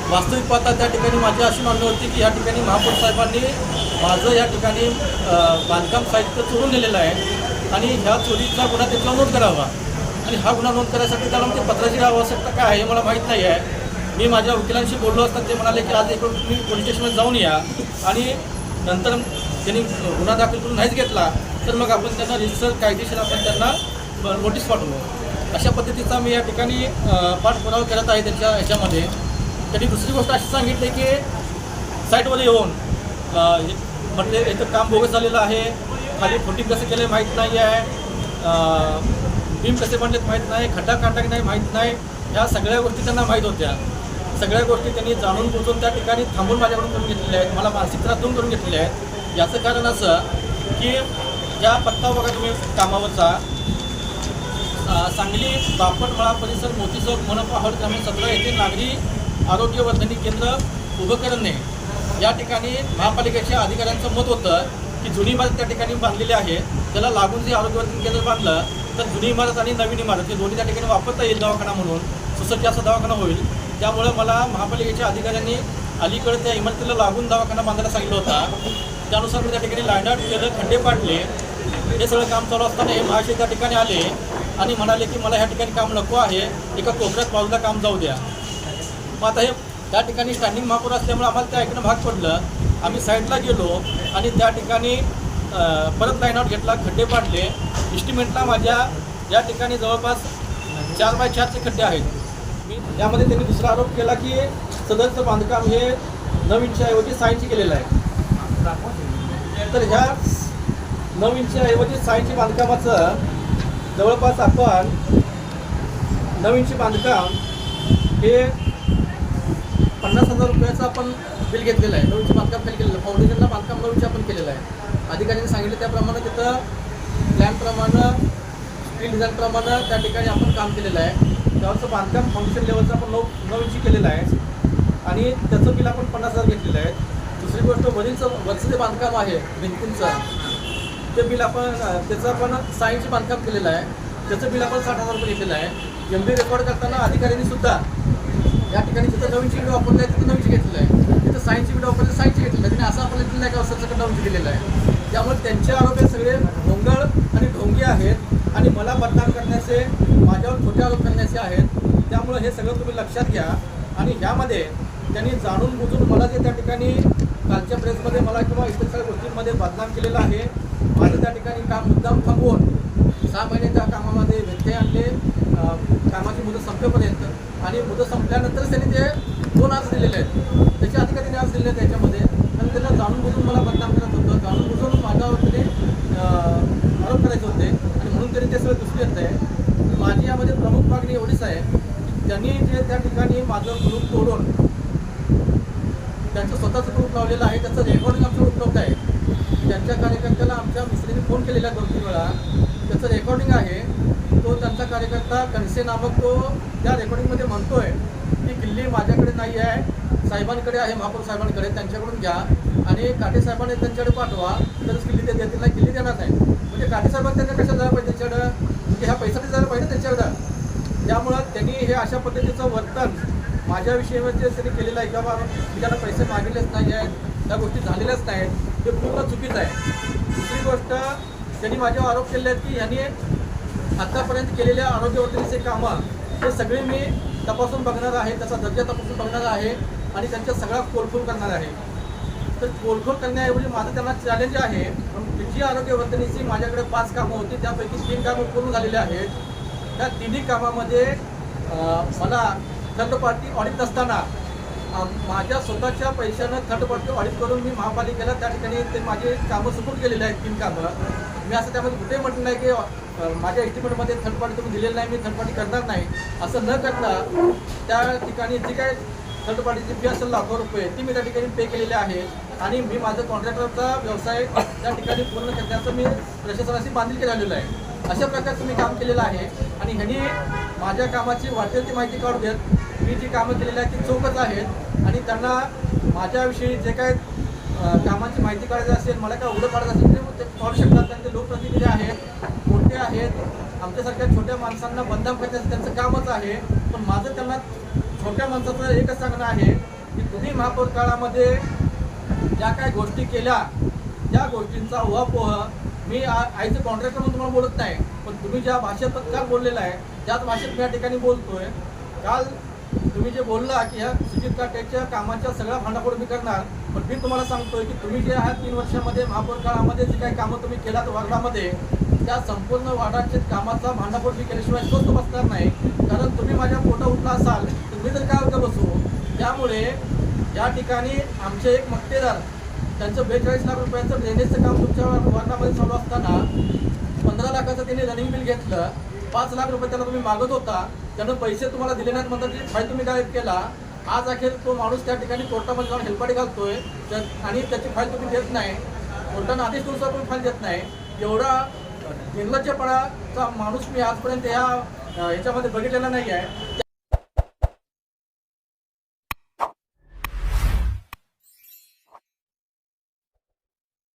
वास्तविक पाहता त्या ठिकाणी माझी अशी मागणी होती की या ठिकाणी महापौर साहेबांनी माझं या ठिकाणी बांधकाम साहित्य चोरून नेलेलं आहे आणि ह्या चोरीचा गुन्हा त्याच्यावर नोंद करावा आणि हा गुन्हा नोंद करायसाठी त्याला ते पत्राची आवश्यकता काय आहे मला माहीत नाही आहे. मी माझ्या वकिलांशी बोललो असता ते म्हणाले की आज इकडून तुम्ही पोलीस स्टेशनमध्ये जाऊन या आणि नंतर त्यांनी गुन्हा दाखल करून नाहीच घेतला तर मग आपण त्यांना रजिस्टर कायदेशीर आपण त्यांना नोटीस पाठवू. अशा पद्धतीचा मी या ठिकाणी पाठपुरावा करत आहे त्यांच्या ह्याच्यामध्ये. त्यांनी दुसरी गोष्ट अशी सांगितली की साईटमध्ये येऊन म्हणजे इथं काम बोगस झालेलं आहे, खाली फुटिंग कसं केलं आहे माहीत नाही आहे, बीम कसे बनलेत माहीत नाही, खड्डा काढला की नाही माहीत नाही, ह्या सगळ्या गोष्टी त्यांना माहीत होत्या. सगळ्या गोष्टी त्यांनी जाणून बुजून त्या ठिकाणी थांबून माझ्याकडून करून घेतलेल्या आहेत, मला मानसिक त्रास देऊन करून घेतलेले आहेत. याचं कारण असं की ज्या पत्ता बघा तुम्ही कामावरचा सांगली बापटमळा परिसर मोती चौक मनपा हॉल क्रमांक 17 येथे नागरी आरोग्यवर्धनी केंद्र उभं करणे या ठिकाणी महापालिकेच्या अधिकाऱ्यांचं मत होतं की जुनी इमारत त्या ठिकाणी बांधलेली आहे, त्याला लागून जे आरोग्यवर्धन केंद्र बांधलं तर जुनी इमारत आणि नवीन इमारत हे दोन्ही त्या ठिकाणी वापरता येईल दवाखाना म्हणून सुसज्ज असा दवाखाना होईल. त्यामुळे मला महापालिकेच्या अधिकाऱ्यांनी अलीकडे त्या इमारतीला लागून दवाखाना बांधायला सांगितलं होता. त्यानुसार मी त्या ठिकाणी लाईनआउट केलं, खड्डे पाडले. हे सगळं काम चालू असताना हे महाशय त्या ठिकाणी आले आणि म्हणाले की मला ह्या ठिकाणी काम नको आहे, एका कोपऱ्यात बाजूला काम जाऊ द्या. मग आता हे त्या ठिकाणी स्टँडिंग महापौर असल्यामुळे आम्हाला ते ऐकणं भाग पडलं. आम्ही साईडला गेलो आणि त्या ठिकाणी परत लाईन आउट घेतला, खड्डे पाडले. इस्टिमेटला माझ्या या ठिकाणी जवळपास 4x4चे खड्डे आहेत. त्यामध्ये त्यांनी दुसरा आरोप केला की सदरचं बांधकाम हे 9 इंचऐवजी 6 इंची केलेलं आहे. तर ह्या 9 इंचऐवजी 6 इंची बांधकामाचं जवळपास आपण 9 इंची बांधकाम हे 50,000 रुपयाचं आपण बिल घेतलेलं आहे. 9 इंची बांधकाम खाली केलेलं आहे. फाउंडेशनला बांधकाम 9 इंची आपण केलेलं आहे. अधिकाऱ्यांनी सांगितलं त्याप्रमाणे तिथं प्लॅनप्रमाणे स्टील डिझाईनप्रमाणे त्या ठिकाणी आपण काम केलेलं आहे. त्यावरचं बांधकाम फाउंडेशन लेवलचं आपण 9 इंची केलेलं आहे आणि त्याचं बिल आपण 50,000 घेतलेलं आहे. दुसरी गोष्ट वरचं जे बांधकाम आहे भिंतींचं ते बिल आपण त्याचं आपण 6 इंची बांधकाम केलेलं आहे, त्याचं बिल आपण 60,000 रुपये घेतलेलं आहे. MB रेकॉर्ड करताना अधिकाऱ्यांनी सुद्धा या ठिकाणी जिथं 9 इंची बिल वापरलं आहे तिथं 9 इंची घेतलेलं आहे, तिथं 6 इंची बिल वापरलं 6 इंची घेतलेलं आहे. त्यांनी असं आपल्याला दिलं नाही का असं 9 इंची दिलेलं आहे. त्यामुळे त्यांचे आरोप हे सगळे भोंगळ आणि ढोंगी आहेत आणि मला बदनाम करण्याचे, माझ्यावर खोटे आरोप करण्याचे आहेत. त्यामुळे हे सगळं तुम्ही लक्षात घ्या. आणि ह्यामध्ये त्यांनी जाणून बुजून मला जे त्या ठिकाणी कालच्या प्रेसमध्ये मला किंवा इतर सगळ्या गोष्टींमध्ये बदनाम केलेलं आहे. माझं त्या ठिकाणी काम मुद्दाम थांबवून 6 महिने त्या कामामध्ये व्यत्यय आणले, कामाची मुदत संपेपर्यंत आणि मुदत संपल्यानंतरच त्यांनी ते 2 अर्ज दिलेले आहेत. त्याच्या अधिकाऱ्यांनी अर्ज दिले आहेत त्याच्यामध्ये आणि त्यांना जाणून बुजून मला बदनाम करत होतं, जाणून बुजून माझ्यावर त्यांनी आरोप करायचे होते आणि म्हणून त्यांनी ते सगळं दुसरी येत आहे. माझी यामध्ये प्रमुख मागणी एवढीच आहे की त्यांनी जे त्या ठिकाणी माझं ग्रुप तोडून त्यांचं स्वतःचं ग्रुप लावलेलं आहे, त्याचं रेकॉर्डिंग आमचं उपलब्ध आहे. त्यांच्या कार्यकर्त्याला आमच्या मिस्त्रीने फोन केलेला 2-3 वेळा, त्याचं रेकॉर्डिंग आहे. तो त्यांचा कार्यकर्ता कणसे नामक तो त्या रेकॉर्डिंगमध्ये म्हणतोय की किल्ली माझ्याकडे नाही आहे, साहेबांकडे आहे, महापौर साहेबांकडे, त्यांच्याकडून घ्या आणि काटे साहेबांनी त्यांच्याकडे पाठवा, तरच किल्ली ते देतील, नाही किल्ली देणार नाही. म्हणजे काटे साहेबांनी त्यांना कशाला जायला पाहिजे त्यांच्याकडं, म्हणजे ह्या पैशासाठी जायला पाहिजे त्यांच्याकडं. त्यामुळं त्यांनी हे अशा पद्धतीचं वर्तन माझ्याविषयीमध्ये त्यांनी केलेलं आहे की बाबा मी त्यांना पैसे मागितलेच नाही आहेत, त्या गोष्टी झालेल्याच नाहीत, हे पूर्ण चुकीचं आहे. दुसरी गोष्ट त्यांनी माझ्यावर आरोप केले आहेत की ह्यांनी आत्तापर्यंत केलेल्या आरोग्यवर्धनीचे कामं हे सगळे मी तपासून बघणार आहे, त्याचा दर्जा तपासून बघणार आहे आणि त्यांच्या सगळा पोलखोल करणार आहे. तर पोलखोल करण्याऐवजी माझं त्यांना चॅलेंज आहे जी आरोग्यवर्धनीची माझ्याकडे 5 कामं होती त्यापैकी 3 कामं पूर्ण झालेली आहेत. त्या 3ही कामामध्ये मला थर्ड पार्टी ऑडिट नसताना माझ्या स्वतःच्या पैशानं थर्ड पार्टी ऑडिट करून मी महापालिकेला त्या ठिकाणी ते माझे कामं सुपूर्द केलेले आहेत 3 कामं. मी असं त्यामध्ये कुठेही म्हटलं नाही की माझ्या एस्टिमेटमध्ये थर्ड पार्टी तुम्ही दिलेलं नाही, मी थर्ड पार्टी करणार नाही. असं न करता त्या ठिकाणी जी काय थर्ड पार्टीची फी असेल लाखो रुपये ती मी त्या ठिकाणी पे केलेली आहे आणि मी माझं कॉन्ट्रॅक्टरचा व्यवसाय त्या ठिकाणी पूर्ण करण्याचं मी प्रशासनाशी बांधिलकी झालेलं आहे. अशा प्रकारचं मी काम केलेलं आहे आणि ह्यांनी माझ्या कामाची वाटेल ती माहिती काढू देत. मी जी कामं केलेली आहेत ती चौकच आहेत आणि त्यांना माझ्याविषयी जे काय कामाची माहिती काढायची असेल, मला काय उघडं काढायचं असेल ते काढू शकतात. त्यांचे लोकप्रतिनिधी आहेत, मोठे आहेत, आमच्यासारख्या छोट्या माणसांना बदनाम करण्याचं त्यांचं कामच आहे. पण माझं त्यांना छोट्या माणसाचं एकच सांगणं आहे महापौर काळामध्ये ज्या काही गोष्टी केल्या त्या गोष्टींचा उहापोह मी आईचं कॉन्ट्रॅक्टर म्हणून तुम्हाला बोलत नाही, पण तुम्ही ज्या भाषेत काल बोललेला आहे त्याच भाषेत मी या ठिकाणी बोलतोय. काल तुम्ही जे बोलला की ह्या सुजित काटेच्या कामाच्या सगळा भांडाफोड मी करणार, पण मी तुम्हाला सांगतोय की तुम्ही जे ह्या 3 वर्षामध्ये महापौर काळामध्ये जे काही कामं तुम्ही केलात वार्डामध्ये, त्या संपूर्ण वार्डाच्या कामाचा भांडाफोड मी केल्याशिवाय स्वस्त बसणार नाही. कारण तुम्ही माझ्या पोटा उठला असाल तर मी तर काय होतं बसू. त्यामुळे या ठिकाणी आमचे एक मक्तेदार त्यांचं 42 लाख रुपयाचं ड्रेनेजचं काम तुमच्या वार्डामध्ये चालू असताना 15 लाखाचं त्यांनी रनिंग बिल घेतलं. 5 लाख रुपये त्याला तुम्ही मागत होता, त्यानं पैसे तुम्हाला दिले नाहीत म्हणतात की फाईल तुम्ही गायब केला. आज अखेर तो माणूस त्या ठिकाणी कोर्टामध्ये जाऊन हेलपाटी घालतोय आणि त्याची फाईल तुम्ही देत नाही. कोर्टानं आदेश दिवसावर तुम्ही फाईल देत नाही. एवढा निर्लज्जपणाचा माणूस मी आजपर्यंत ह्याच्यामध्ये बघितलेला नाही आहे.